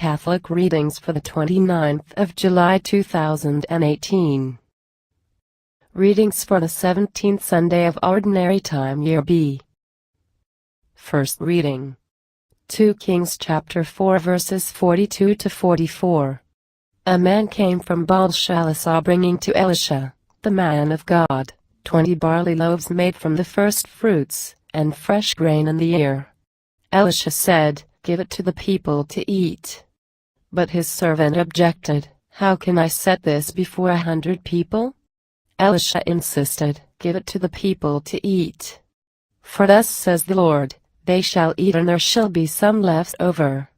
Catholic readings for the 29th of July 2018. Readings for the 17th Sunday of Ordinary Time, Year B. First reading. 2 Kings chapter 4 verses 42 to 44. A man came from Baal-Shalishah bringing to Elisha, the man of God, 20 barley loaves made from the first fruits, and fresh grain in the ear. Elisha said, "Give it to the people to eat." But his servant objected, "How can I set this before 100 people?" Elisha insisted, "Give it to the people to eat. For thus says the Lord, they shall eat and there shall be some left over."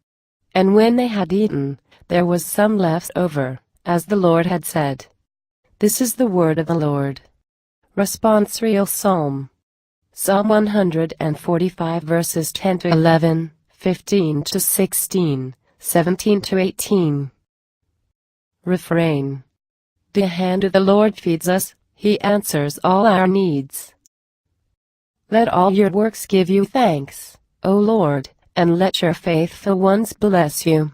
And when they had eaten, there was some left over, as the Lord had said. This is the word of the Lord. Responsorial Psalm. Psalm 145 verses 10 to 11, 15 to 16, 17 to 18. Refrain. The hand of the Lord feeds us, He answers all our needs. Let all your works give you thanks, O Lord, and let your faithful ones bless you.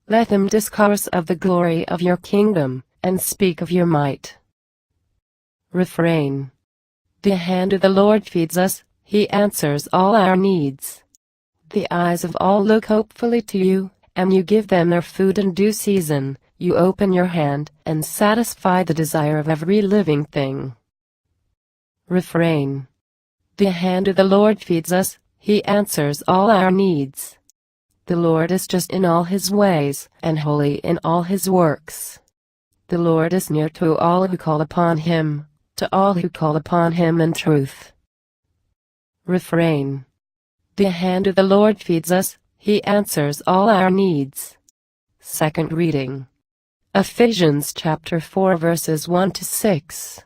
Let them discourse of the glory of your kingdom, and speak of your might. Refrain. The hand of the Lord feeds us, He answers all our needs. The eyes of all look hopefully to you, and you give them their food in due season. You open your hand, and satisfy the desire of every living thing. Refrain. The hand of the Lord feeds us, He answers all our needs. The Lord is just in all His ways, and holy in all His works. The Lord is near to all who call upon Him, to all who call upon Him in truth. Refrain. The hand of the Lord feeds us, He answers all our needs. Second reading. Ephesians chapter 4 verses 1 to 6.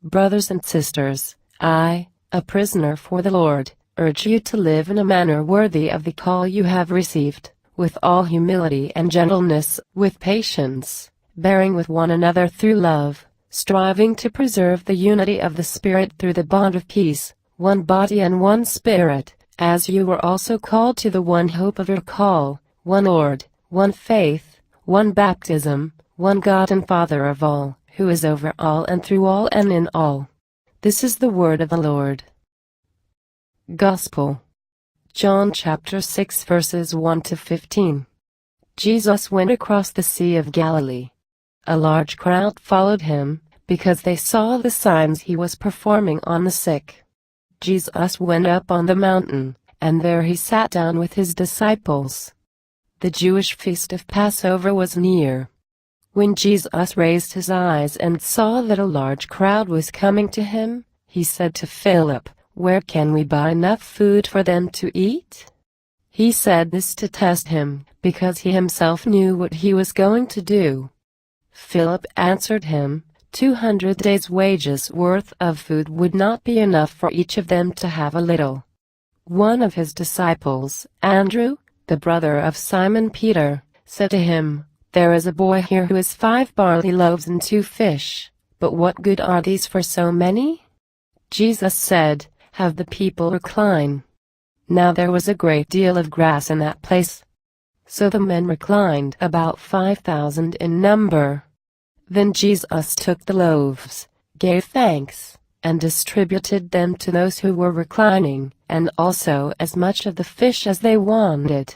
Brothers and sisters, I, a prisoner for the Lord, urge you to live in a manner worthy of the call you have received, with all humility and gentleness, with patience, bearing with one another through love, striving to preserve the unity of the Spirit through the bond of peace, one body and one Spirit, as you were also called to the one hope of your call, one Lord, one faith, one baptism, one God and Father of all, who is over all and through all and in all. This is the word of the Lord. Gospel. John chapter 6 verses 1 to 15. Jesus went across the Sea of Galilee. A large crowd followed him, because they saw the signs he was performing on the sick. Jesus went up on the mountain, and there he sat down with his disciples. The Jewish feast of Passover was near. When Jesus raised his eyes and saw that a large crowd was coming to him, he said to Philip, "Where can we buy enough food for them to eat?" He said this to test him, because he himself knew what he was going to do. Philip answered him, 200 days' wages worth of food would not be enough for each of them to have a little. One of his disciples, Andrew, the brother of Simon Peter, said to him, "There is a boy here who has 5 barley loaves and 2 fish, but what good are these for so many?" Jesus said, "Have the people recline." Now there was a great deal of grass in that place. So the men reclined, about 5,000 in number. Then Jesus took the loaves, gave thanks, and distributed them to those who were reclining, and also as much of the fish as they wanted.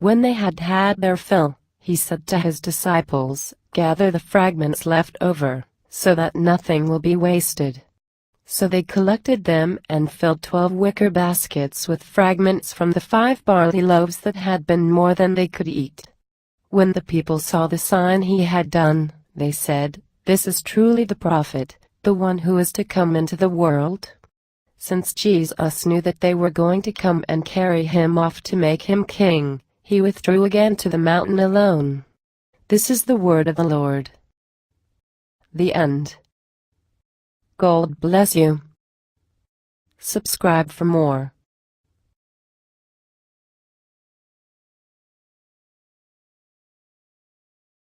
When they had had their fill, he said to his disciples, "Gather the fragments left over, so that nothing will be wasted." So they collected them and filled 12 wicker baskets with fragments from the 5 barley loaves that had been more than they could eat. When the people saw the sign he had done, they said, "This is truly the prophet, the one who is to come into the world." Since Jesus knew that they were going to come and carry him off to make him king, he withdrew again to the mountain alone. This is the word of the Lord. The end. God bless you. Subscribe for more.